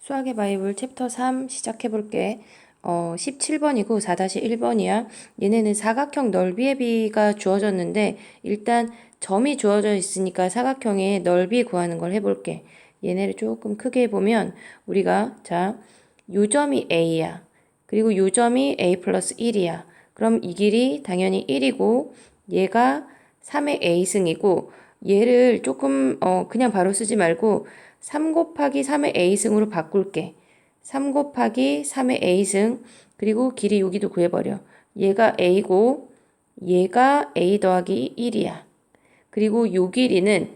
수학의 바이블 챕터 3 시작해 볼게. 17번이고 4-1번이야. 얘네는 사각형 넓이의 비가 주어졌는데 일단 점이 주어져 있으니까 사각형의 넓이 구하는 걸 해볼게. 얘네를 조금 크게 해보면 우리가 요 점이 A야. 그리고 요 점이 A 플러스 1이야. 그럼 이 길이 당연히 1이고 얘가 3의 A승이고 얘를 조금 그냥 바로 쓰지 말고 3 곱하기 3의 A승으로 바꿀게. 3 곱하기 3의 A승 그리고 길이 여기도 구해버려. 얘가 A고 얘가 A 더하기 1이야. 그리고 요 길이는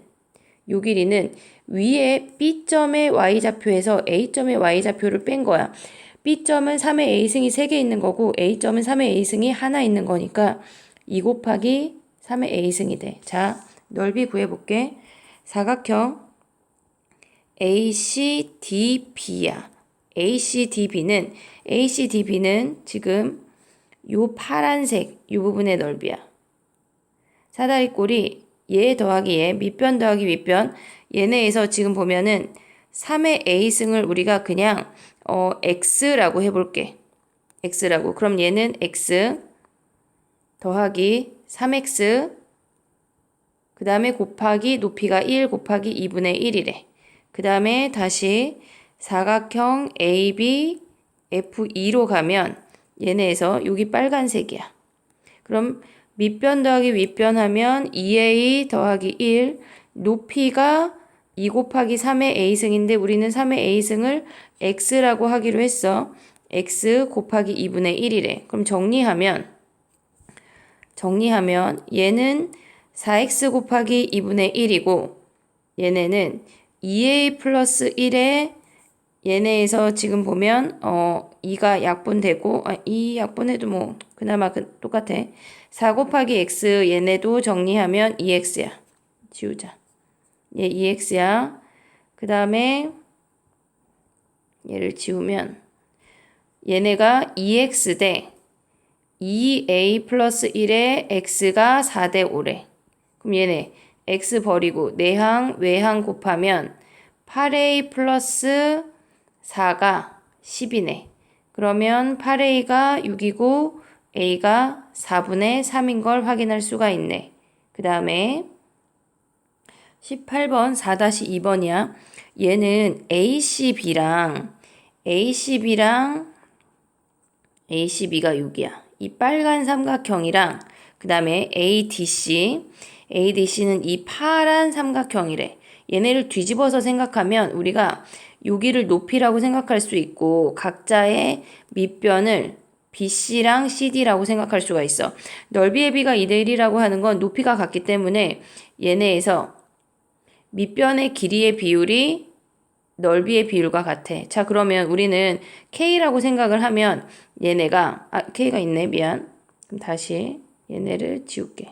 위에 B점의 Y좌표에서 A점의 Y좌표를 뺀 거야. B점은 3의 A승이 3개 있는 거고 A점은 3의 A승이 하나 있는 거니까 2 곱하기 3의 A승이 돼. 자, 넓이 구해볼게. 사각형 ACDB야. ACDB는 지금 요 파란색 요 부분의 넓이야. 사다리꼴이 얘 더하기 얘, 밑변 더하기 밑변. 얘네에서 지금 보면은 3의 A승을 우리가 그냥 X라고 해볼게. X라고. 그럼 얘는 X 더하기 3X 그 다음에 곱하기 높이가 1 곱하기 2분의 1이래. 그 다음에 다시 사각형 AB F2로 가면 얘네에서 여기 빨간색이야. 그럼 밑변 더하기 윗변 하면 2A 더하기 1 높이가 2 곱하기 3의 A승인데 우리는 3의 A승을 X라고 하기로 했어. X 곱하기 2분의 1이래. 그럼 정리하면 얘는 4X 곱하기 2분의 1이고 얘네는 2A 플러스 1에 얘네에서 지금 보면 2가 약분되고 이 약분해도 뭐 그나마 똑같아. 4 곱하기 X 얘네도 정리하면 2X야. 지우자. 얘 2X야. 그 다음에 얘를 지우면 얘네가 2X 대 2A 플러스 1에 X가 4대 5래. 그럼 얘네 X 버리고 내항 외항 곱하면 8A 플러스 4가 10이네. 그러면 8A가 6이고 A가 4분의 3인 걸 확인할 수가 있네. 그 다음에 18번 4-2번이야. 얘는 ACB가 6이야. 이 빨간 삼각형이랑 그 다음에 ADC는 이 파란 삼각형이래. 얘네를 뒤집어서 생각하면 우리가 여기를 높이라고 생각할 수 있고 각자의 밑변을 BC랑 CD라고 생각할 수가 있어. 넓이의 비가 2대1이라고 하는 건 높이가 같기 때문에 얘네에서 밑변의 길이의 비율이 넓이의 비율과 같아. 자, 그러면 우리는 K라고 생각을 하면 얘네가 K가 있네. 미안. 그럼 다시 얘네를 지울게.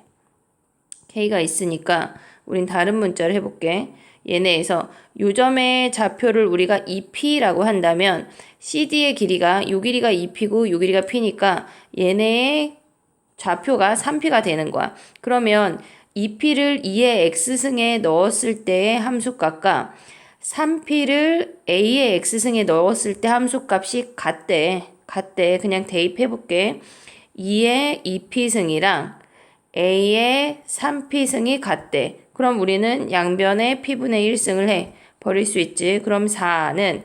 K가 있으니까 우린 다른 문자를 해볼게. 얘네에서 요 점의 좌표를 우리가 2P라고 한다면 CD의 길이가 요 길이가 2P고 요 길이가 P니까 얘네의 좌표가 3P가 되는 거야. 그러면 2P를 2의 X승에 넣었을 때의 함수값과 3P를 A의 X승에 넣었을 때 함수값이 같대. 그냥 대입해볼게. 2의 2P승이랑 A의 3P승이 같대. 그럼 우리는 양변에 P분의 1승을 해. 버릴 수 있지. 그럼 4는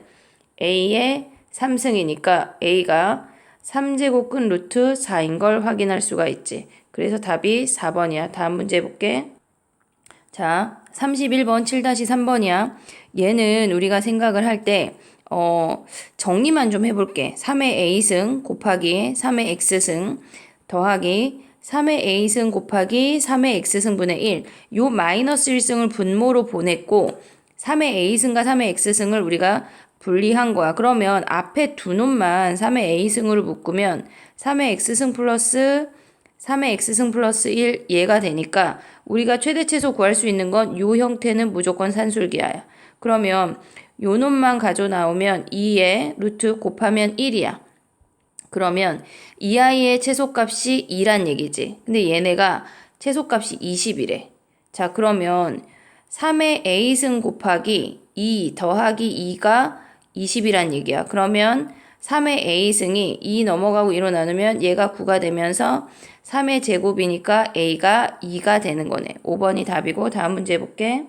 A의 3승이니까 A가 3제곱근 루트 4인 걸 확인할 수가 있지. 그래서 답이 4번이야. 다음 문제 볼게. 자, 31번 7-3번이야. 얘는 우리가 생각을 할 때 정리만 좀 해볼게. 3의 A승 곱하기 3의 X승 더하기 3의 A승 곱하기 3의 X승분의 1. 요 마이너스 1승을 분모로 보냈고 3의 A승과 3의 X승을 우리가 분리한 거야. 그러면 앞에 두 놈만 3의 A승으로 묶으면 3의 X승 플러스 3의 X승 플러스 1 얘가 되니까 우리가 최대최소 구할 수 있는 건 요 형태는 무조건 산술기하야. 그러면 요 놈만 가져 나오면 2의 루트 곱하면 1이야. 그러면 이 아이의 최소값이 2란 얘기지. 근데 얘네가 최소값이 20이래. 자, 그러면 3의 A승 곱하기 2 더하기 2가 20이란 얘기야. 그러면 3의 a승이 2 넘어가고 2로 나누면 얘가 9가 되면서 3의 제곱이니까 a가 2가 되는 거네. 5번이 답이고 다음 문제 볼게.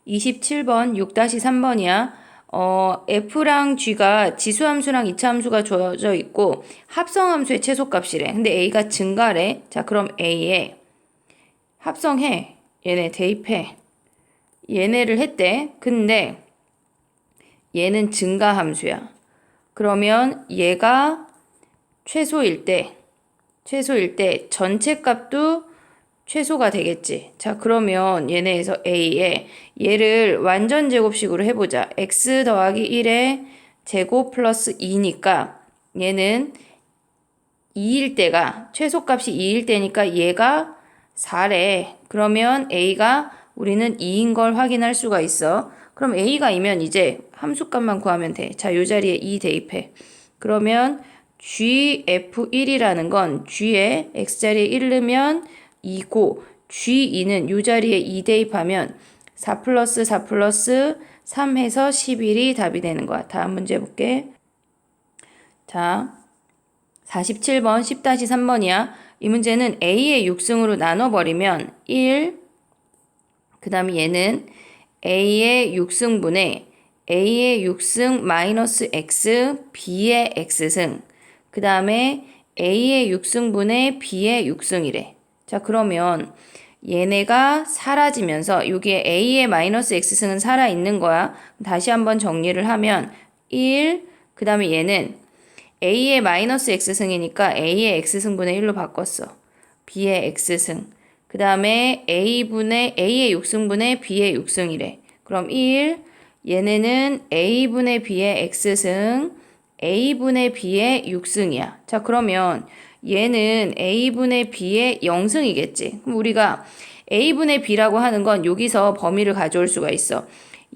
27번 6-3번이야. F랑 G가 지수함수랑 이차함수가 주어져 있고 합성함수의 최소값이래. 근데 A가 증가래. 자, 그럼 A에 합성해. 얘네 대입해. 얘네를 했대. 근데 얘는 증가함수야. 그러면 얘가 최소일 때 전체 값도 최소가 되겠지. 자, 그러면 얘네에서 A에 얘를 완전 제곱식으로 해보자. x 더하기 1의 제곱 플러스 2니까 얘는 2일 때가 최소값이 2일 때니까 얘가 4래. 그러면 A가 우리는 2인 걸 확인할 수가 있어. 그럼 A가 2면 이제 함수값만 구하면 돼. 자, 요 자리에 2 대입해. 그러면 GF1이라는 건 G에 X자리에 1 넣으면 2고 G2는 요 자리에 2 대입하면 4 플러스 4 플러스 3 해서 11이 답이 되는 거야. 다음 문제 볼게. 자, 47번 10-3번이야. 이 문제는 A의 6승으로 나눠버리면 1, 그 다음에 얘는 A의 6승분의 A의 6승 마이너스 X, B의 X승, 그 다음에 A의 6승분의 B의 6승이래. 자, 그러면 얘네가 사라지면서 여기에 A의 마이너스 X승은 살아있는 거야. 다시 한번 정리를 하면 1, 그 다음에 얘는 A의 마이너스 X승이니까 A의 X승분의 1로 바꿨어. B의 X승. 그 다음에 A의 6승분의 B의 6승이래. 그럼 1, 얘네는 A분의 B의 X승, A분의 B의 6승이야. 자, 그러면 얘는 A분의 B의 0승이겠지. 그럼 우리가 A분의 B라고 하는 건 여기서 범위를 가져올 수가 있어.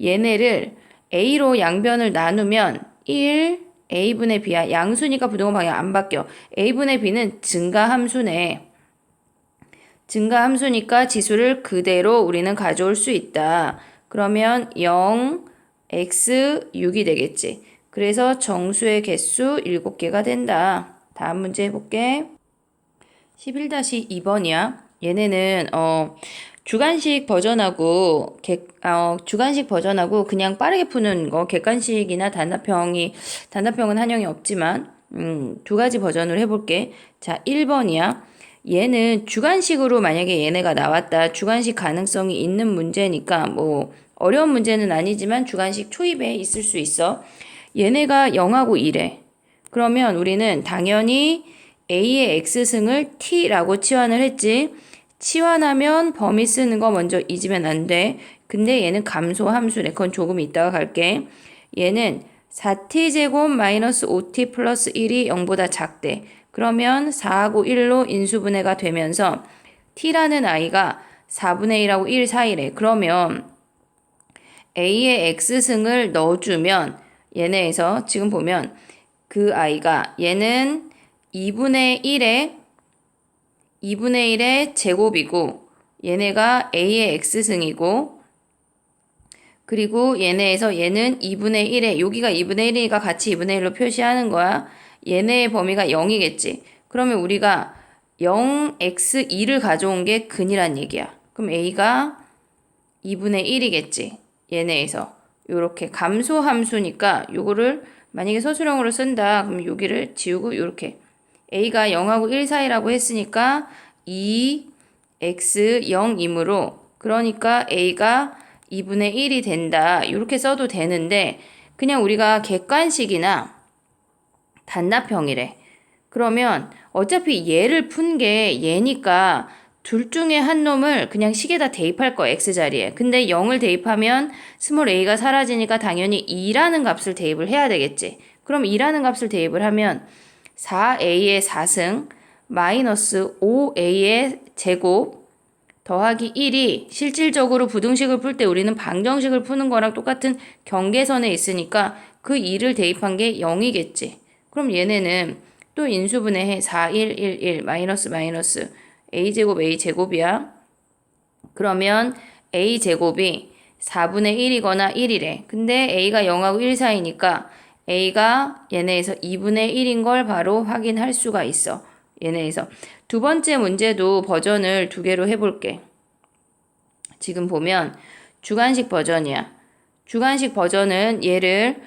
얘네를 A로 양변을 나누면 1, A분의 B야. 양수니까 부등호 방향 안 바뀌어. A분의 B는 증가함수네. 증가함수니까 지수를 그대로 우리는 가져올 수 있다. 그러면 0, x 6이 되겠지. 그래서 정수의 개수 7개가 된다. 다음 문제 해볼게. 11-2번이야. 얘네는 주관식 버전하고 주관식 버전하고 그냥 빠르게 푸는 거 객관식이나 단답형은 한형이 없지만 두 가지 버전으로 해볼게. 자, 1번이야. 얘는 주관식으로 만약에 얘네가 나왔다. 주관식 가능성이 있는 문제니까 뭐 어려운 문제는 아니지만 주관식 초입에 있을 수 있어. 얘네가 0하고 1에. 그러면 우리는 당연히 A의 X승을 T라고 치환을 했지. 치환하면 범위 쓰는 거 먼저 잊으면 안 돼. 근데 얘는 감소함수래. 그건 조금 이따가 갈게. 얘는 4t제곱 마이너스 5t 플러스 1이 0보다 작대. 그러면 4하고 1로 인수분해가 되면서 t라는 아이가 4분의 1하고 1 사이래. 그러면 A의 X승을 넣어주면 얘네에서 지금 보면 그 아이가 얘는 2분의 1의 제곱이고 얘네가 A의 X승이고 그리고 얘네에서 얘는 2분의 1에 여기가 2분의 1이니까 같이 2분의 1로 표시하는 거야. 얘네의 범위가 0이겠지. 그러면 우리가 0x2를 가져온 게 근이란 얘기야. 그럼 A가 2분의 1이겠지. 얘네에서 요렇게 감소함수니까 요거를 만약에 서술형으로 쓴다. 그럼 여기를 지우고 요렇게 A가 0하고 1 사이라고 했으니까 2x 0이므로 그러니까 A가 2분의 1이 된다. 이렇게 써도 되는데 그냥 우리가 객관식이나 단답형이래. 그러면 어차피 얘를 푼 게 얘니까 둘 중에 한 놈을 그냥 식에다 대입할 거야. X자리에. 근데 0을 대입하면 스몰 a가 사라지니까 당연히 2라는 값을 대입을 해야 되겠지. 그럼 2라는 값을 대입을 하면 4a의 4승 마이너스 5a의 제곱 더하기 1이 실질적으로 부등식을 풀 때 우리는 방정식을 푸는 거랑 똑같은 경계선에 있으니까 그 2를 대입한 게 0이겠지. 그럼 얘네는 또 인수분해해 4, 1, 1, 1 마이너스 마이너스 a제곱 a제곱이야. 그러면 a제곱이 4분의 1이거나 1이래. 근데 a가 0하고 1 사이니까 a가 얘네에서 2분의 1인 걸 바로 확인할 수가 있어. 얘네에서. 두 번째 문제도 버전을 두 개로 해볼게. 지금 보면 주관식 버전이야. 주관식 버전은 얘를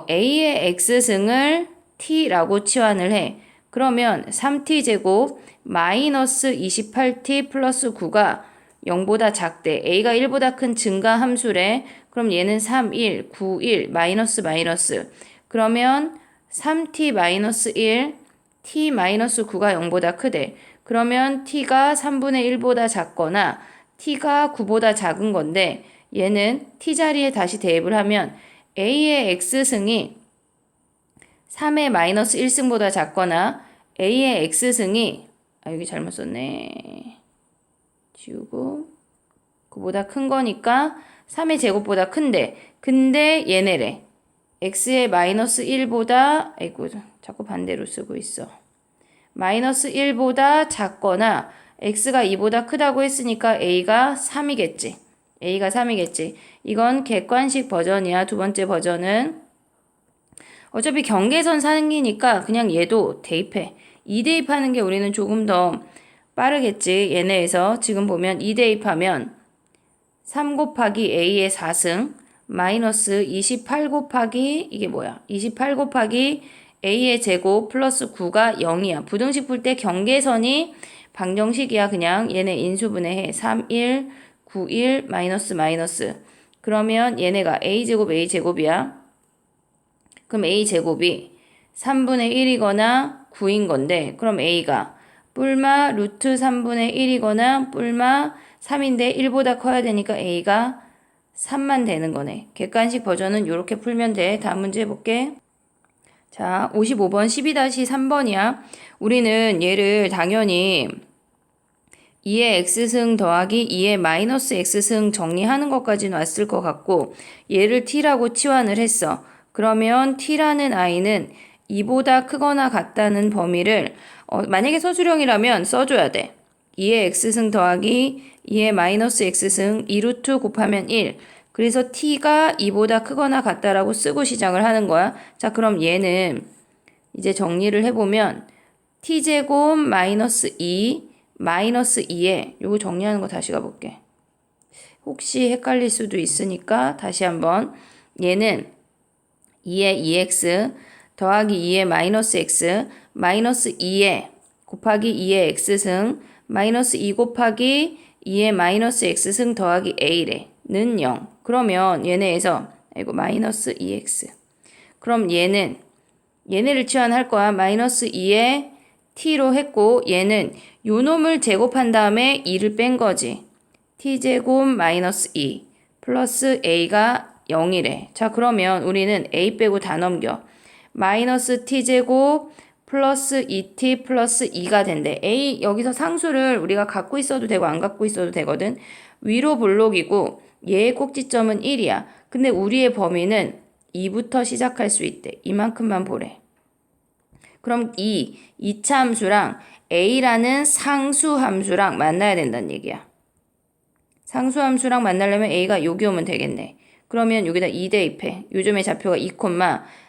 a의 x승을 t라고 치환을 해. 그러면 3t제곱 마이너스 28t 플러스 9가 0보다 작대. a가 1보다 큰 증가 함수래. 그럼 얘는 3, 1, 9, 1, 마이너스 마이너스. 그러면 3t 마이너스 1, t 마이너스 9가 0보다 크대. 그러면 t가 3분의 1보다 작거나 t가 9보다 작은 건데 얘는 t 자리에 다시 대입을 하면 a의 x승이 3의 마이너스 1승보다 작거나 a의 x승이 여기 잘못 썼네. 지우고 9보다 큰 거니까 3의 제곱보다 큰데 근데 얘네래. x의 마이너스 1보다 자꾸 반대로 쓰고 있어. 마이너스 1보다 작거나 x가 2보다 크다고 했으니까 a가 3이겠지. a가 3이겠지. 이건 객관식 버전이야. 두 번째 버전은 어차피 경계선 생기니까 그냥 얘도 대입해. 2대입하는 게 우리는 조금 더 빠르겠지. 얘네에서 지금 보면 2대입하면 3 곱하기 a의 4승 마이너스 28 곱하기 이게 뭐야? 28 곱하기 a의 제곱 플러스 9가 0이야. 부등식 풀 때 경계선이 방정식이야. 그냥 얘네 인수분해해. 3, 1, 9, 1, 마이너스 마이너스. 그러면 얘네가 a제곱이야. 그럼 a제곱이 3분의 1이거나 9인 건데 그럼 a가 뿔마 루트 3분의 1이거나 뿔마 3인데 1보다 커야 되니까 a가 3만 되는 거네. 객관식 버전은 이렇게 풀면 돼. 다음 문제 해볼게. 자, 55번 12-3번이야. 우리는 얘를 당연히 2의 x승 더하기 2의 마이너스 x승 정리하는 것까지는 왔을 것 같고 얘를 t라고 치환을 했어. 그러면 t라는 i는 2보다 크거나 같다는 범위를 만약에 서술형이라면 써줘야 돼. 2의 x승 더하기 2의 마이너스 x승 2루트 곱하면 1. 그래서 t가 2보다 크거나 같다라고 쓰고 시작을 하는 거야. 자, 그럼 얘는 이제 정리를 해보면 t제곱 마이너스 2 마이너스 2에 요거 정리하는 거 다시 가볼게. 혹시 헷갈릴 수도 있으니까 다시 한번 얘는 2의 2x 더하기 2의 마이너스 x 마이너스 2에 곱하기 2의 x승 마이너스 2 곱하기 2의 마이너스 x승 더하기 a래 는 0. 그러면 얘네에서 마이너스 2x 그럼 얘네를 치환할 거야. 마이너스 2에 t로 했고 얘는 요 놈을 제곱한 다음에 2를 뺀 거지. t제곱 마이너스 2 플러스 a가 0이래. 자, 그러면 우리는 a 빼고 다 넘겨. 마이너스 t제곱 플러스 2t 플러스 2가 된대. a 여기서 상수를 우리가 갖고 있어도 되고 안 갖고 있어도 되거든. 위로 볼록이고 얘의 꼭지점은 1이야. 근데 우리의 범위는 2부터 시작할 수 있대. 이만큼만 보래. 그럼 2차 함수랑 a라는 상수함수랑 만나야 된다는 얘기야. 상수함수랑 만나려면 a가 여기 오면 되겠네. 그러면 여기다 2 대입해. 요즘의 좌표가 2,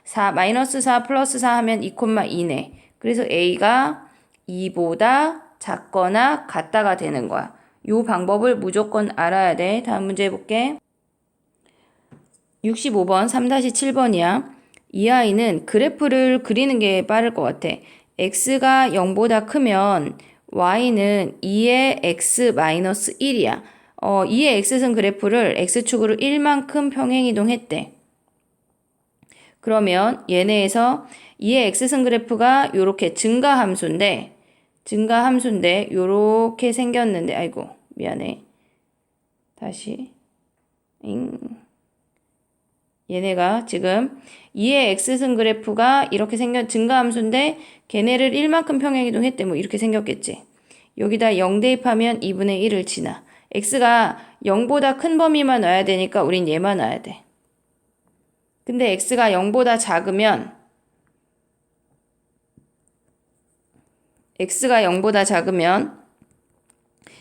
4 마이너스 4 플러스 4 하면 2, 2네. 그래서 a가 2보다 작거나 같다가 되는 거야. 요 방법을 무조건 알아야 돼. 다음 문제 해볼게. 65번 3-7번이야. 이 아이는 그래프를 그리는 게 빠를 것 같아. x가 0보다 크면 y는 2의 x-1이야. 2의 x승 그래프를 x축으로 1만큼 평행이동했대. 그러면 얘네에서 2의 x승 그래프가 요렇게 증가함수인데 요렇게 생겼는데 아이고 미안해. 다시 얘네가 지금 2의 x승 그래프가 이렇게 증가함수인데 걔네를 1만큼 평행이동했대. 뭐 이렇게 생겼겠지. 여기다 0 대입하면 2분의 1을 지나. x가 0보다 큰 범위만 놔야 되니까 우린 얘만 놔야 돼. 근데 x가 0보다 작으면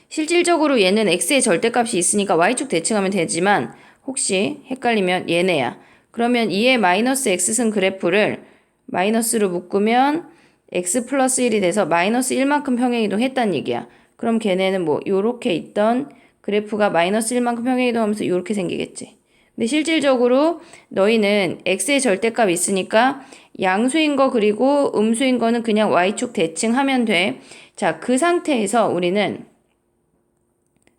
실질적으로 얘는 x의 절대값이 있으니까 y축 대칭하면 되지만 혹시 헷갈리면 얘네야. 그러면 2의 마이너스 x승 그래프를 마이너스로 묶으면 x 플러스 1이 돼서 마이너스 1만큼 평행이동 했단 얘기야. 그럼 걔네는 뭐 요렇게 있던 그래프가 마이너스 1만큼 평행이동하면서 요렇게 생기겠지. 근데 실질적으로 너희는 x의 절대값 있으니까 양수인 거 그리고 음수인 거는 그냥 y축 대칭하면 돼. 자, 그 상태에서 우리는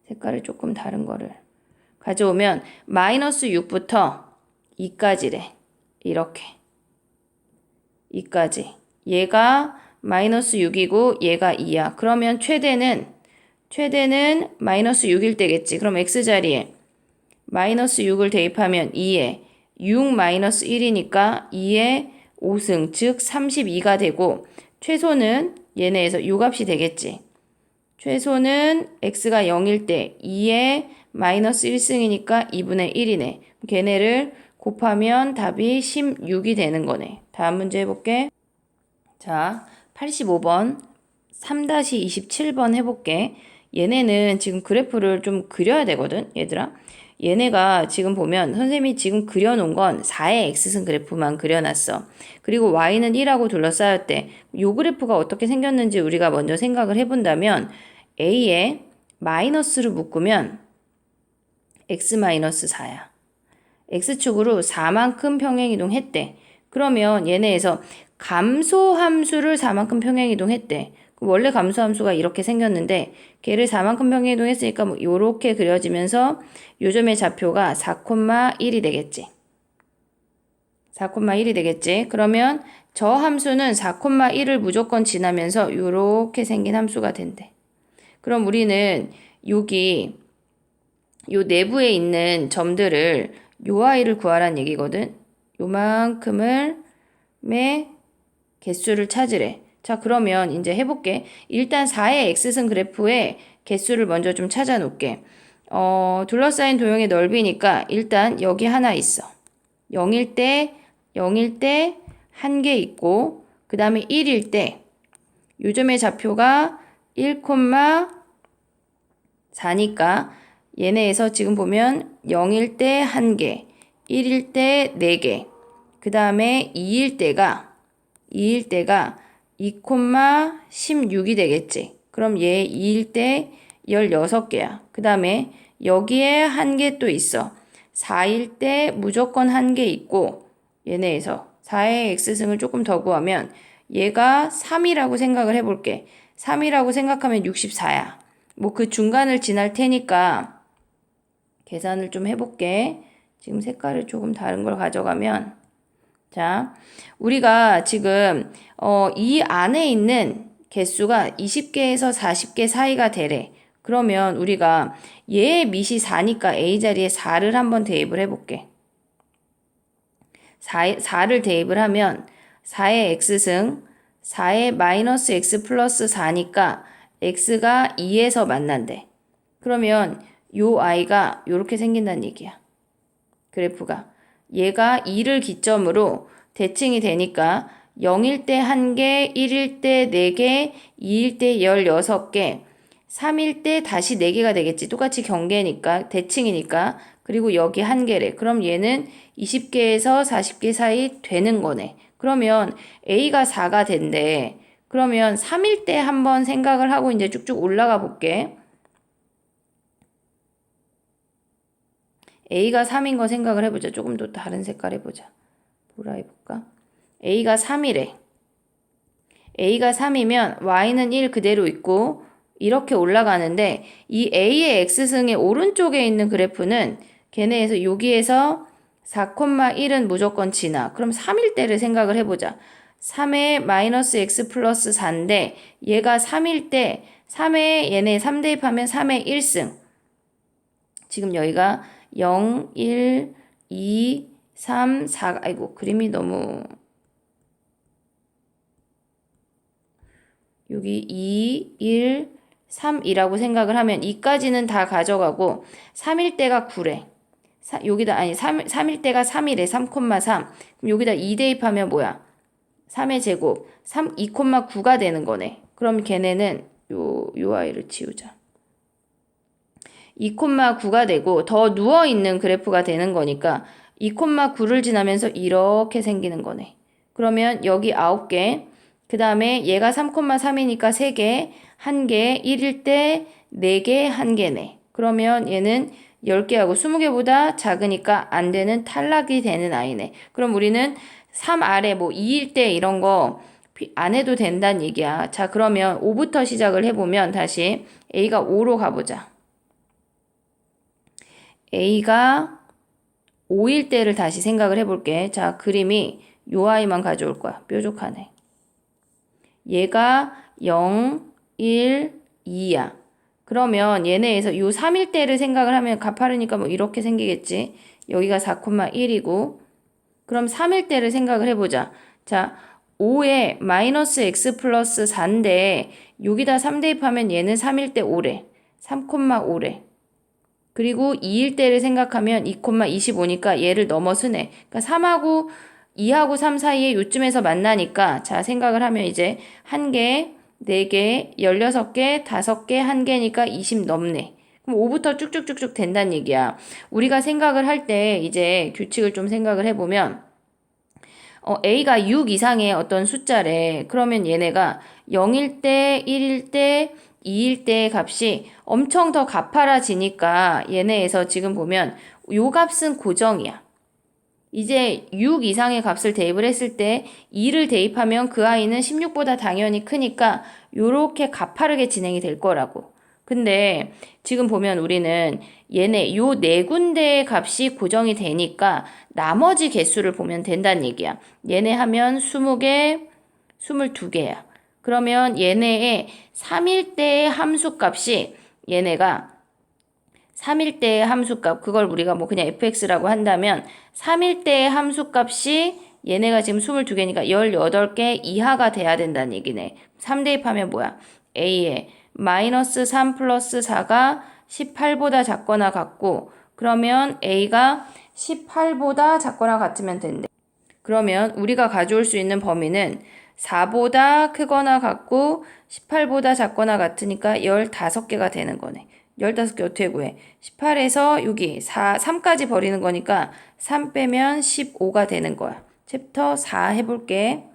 색깔을 조금 다른 거를 가져오면 마이너스 6부터 2까지래. 이렇게. 2까지. 얘가 마이너스 6이고 얘가 2야. 그러면 최대는 마이너스 6일 때겠지. 그럼 x자리에 마이너스 6을 대입하면 2에 6 마이너스 1이니까 2에 5승 즉 32가 되고 최소는 얘네에서 요 값이 되겠지. 최소는 x가 0일 때 2에 마이너스 1승이니까 2분의 1이네. 걔네를 곱하면 답이 16이 되는 거네. 다음 문제 해볼게. 자, 85번 3-27번 해볼게. 얘네는 지금 그래프를 좀 그려야 되거든, 얘들아. 얘네가 지금 보면 선생님이 지금 그려놓은 건 4의 x승 그래프만 그려놨어. 그리고 y는 1하고 둘러싸였대. 요 그래프가 어떻게 생겼는지 우리가 먼저 생각을 해본다면 a에 마이너스를 묶으면 x-4야. x축으로 4만큼 평행이동했대. 그러면 얘네에서 감소함수를 4만큼 평행이동했대. 원래 감소함수가 이렇게 생겼는데 걔를 4만큼 평행이동했으니까 뭐 요렇게 그려지면서 요점의 좌표가 4,1이 되겠지. 4,1이 되겠지. 그러면 저 함수는 4,1을 무조건 지나면서 요렇게 생긴 함수가 된대. 그럼 우리는 여기 요 내부에 있는 점들을 요 아이를 구하란 얘기거든. 요만큼의 개수를 찾으래. 자, 그러면 이제 해볼게. 일단 4의 x승 그래프의 개수를 먼저 좀 찾아 놓을게. 둘러싸인 도형의 넓이니까 일단 여기 하나 있어. 0일 때 한 개 있고 그 다음에 1일 때 요점의 좌표가 1,4니까 얘네에서 지금 보면 0일 때 한 개, 1일 때 4개, 그 다음에 2일 때가 2,16이 되겠지. 그럼 얘 2일 때 16개야. 그 다음에 여기에 한 개 또 있어. 4일 때 무조건 한 개 있고 얘네에서 4의 x승을 조금 더 구하면 얘가 3이라고 생각을 해볼게. 3이라고 생각하면 64야. 뭐 그 중간을 지날 테니까 계산을 좀 해볼게. 지금 색깔을 조금 다른 걸 가져가면 자, 우리가 지금 이 안에 있는 개수가 20개에서 40개 사이가 되래. 그러면 우리가 얘의 밑이 4니까 A자리에 4를 한번 대입을 해볼게. 4를 대입을 하면 4의 x승, 4의 마이너스 x 플러스 4니까 x가 2에서 만난대. 그러면 요 아이가 요렇게 생긴다는 얘기야. 그래프가. 얘가 2를 기점으로 대칭이 되니까 0일 때 1개, 1일 때 4개, 2일 때 16개, 3일 때 다시 4개가 되겠지. 똑같이 경계니까, 대칭이니까. 그리고 여기 1개래. 그럼 얘는 20개에서 40개 사이 되는 거네. 그러면 A가 4가 된대. 그러면 3일 때 한번 생각을 하고 이제 쭉쭉 올라가 볼게. A가 3인 거 생각을 해보자. 조금 더 다른 색깔 해보자. 보라 해볼까? A가 3이래. A가 3이면 Y는 1 그대로 있고 이렇게 올라가는데 이 A의 X승의 오른쪽에 있는 그래프는 걔네에서 여기에서 4,1은 무조건 지나. 그럼 3일 때를 생각을 해보자. 3에 마이너스 X 플러스 4인데 얘가 3일 때 3에 얘네 3 대입하면 3의 1승. 지금 여기가 0, 1, 2, 3, 4, 아이고, 그림이 너무, 여기 2, 1, 3이라고 생각을 하면 2까지는 다 가져가고 3일 때가 9래. 여기다, 아니, 3일 때가 3이래. 3,3. 그럼 여기다 2 대입하면 뭐야? 3의 제곱. 2,9가 되는 거네. 그럼 걔네는 요 아이를 지우자. 2,9가 되고 더 누워있는 그래프가 되는 거니까 2,9를 지나면서 이렇게 생기는 거네. 그러면 여기 9개, 그 다음에 얘가 3,3이니까 3개, 1개, 1일 때 4개, 1개네. 그러면 얘는 10개하고 20개보다 작으니까 안 되는 탈락이 되는 아이네. 그럼 우리는 3 아래 뭐 2일 때 이런 거 안 해도 된다는 얘기야. 자, 그러면 5부터 시작을 해보면 다시 A가 5로 가보자. A가 5일 때를 다시 생각을 해볼게. 자, 그림이 요 아이만 가져올 거야. 뾰족하네. 얘가 0, 1, 2야. 그러면 얘네에서 요 3일 때를 생각을 하면 가파르니까 뭐 이렇게 생기겠지. 여기가 4,1이고 그럼 3일 때를 생각을 해보자. 자, 5에 마이너스 x 플러스 4인데 여기다 3 대입하면 얘는 3일 때 5래. 3,5래. 그리고 2일 때를 생각하면 2,25니까 얘를 넘어서네. 그러니까 3하고 2하고 3 사이에 요쯤에서 만나니까 자 생각을 하면 이제 1개, 4개, 16개, 5개, 1개니까 20 넘네. 그럼 5부터 쭉쭉쭉쭉 된다는 얘기야. 우리가 생각을 할 때 이제 규칙을 좀 생각을 해보면 A가 6 이상의 어떤 숫자래. 그러면 얘네가 0일 때, 1일 때, 2일 때 값이 엄청 더 가파라지니까 얘네에서 지금 보면 요 값은 고정이야. 이제 6 이상의 값을 대입을 했을 때 2를 대입하면 그 아이는 16보다 당연히 크니까 요렇게 가파르게 진행이 될 거라고. 근데 지금 보면 우리는 얘네 요 네 군데의 값이 고정이 되니까 나머지 개수를 보면 된다는 얘기야. 얘네 하면 20개, 22개야. 그러면 얘네의 3일 때의 함수값이 얘네가 3일 때의 함수값, 그걸 우리가 뭐 그냥 fx라고 한다면 3일 때의 함수값이 얘네가 지금 22개니까 18개 이하가 돼야 된다는 얘기네. 3 대입하면 뭐야? a에 마이너스 3 플러스 4가 18보다 작거나 같고 그러면 a가 18보다 작거나 같으면 된대. 그러면 우리가 가져올 수 있는 범위는 4보다 크거나 같고 18보다 작거나 같으니까 15개가 되는 거네. 15개 어떻게 구해? 18에서 여기 3까지 버리는 거니까 3 빼면 15가 되는 거야. 챕터 4 해볼게.